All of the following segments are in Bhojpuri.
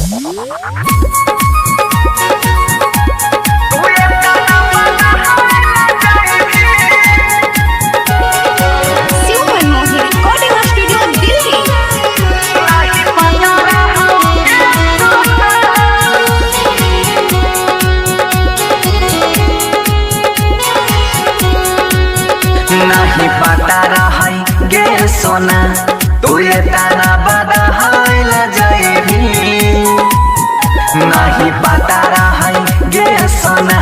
नहीं पता रही गे सोना तू ये ताना बदहाइल जाइबी। नहीं पता रही गे सोना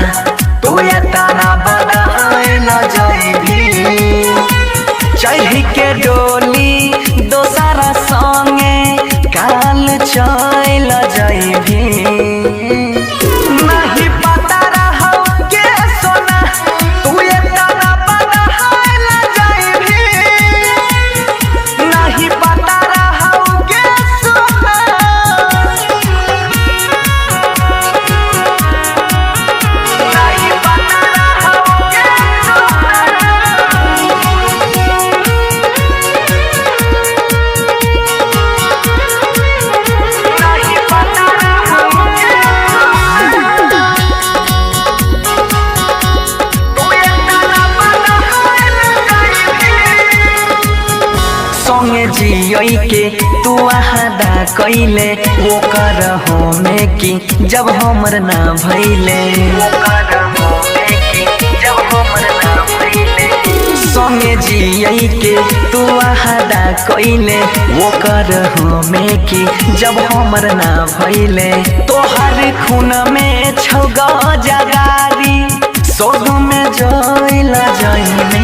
तू ये ताना बदहाइल जाइबी। चढ़ी के डोली दोसरा संगे काल चल जाइबी। संगे जियई के तू आदा कैले वो कर हो में की जब हमर ना भइले। संगे जियई के तू आदा कैले वो कर हो में की जब हमर ना भइले। तोहर खून में छौग जगारी सोग में जइल जइने।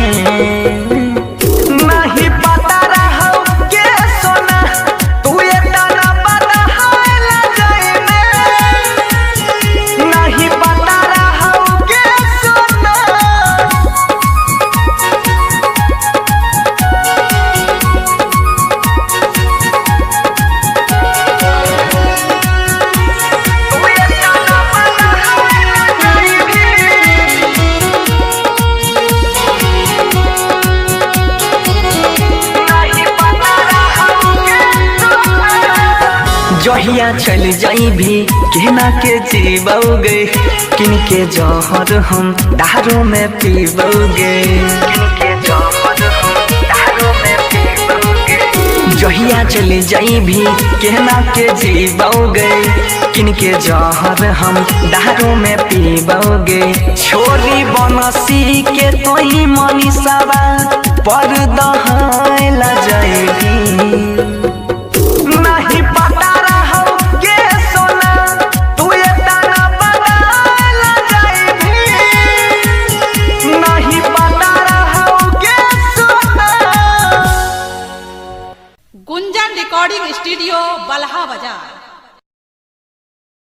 जहिया चल जाइबी केना के जीबोगे किन के जहर हम दारू में पीबोगे। जहिया चल जाइबी केना के जीबोगे किन के जहर हम दारू में पीबोगे। छोरी बनसी के तोई मनीषावा पर दहाइल जाइबी। गुंजन रिकॉर्डिंग स्टूडियो बलहा बाजार।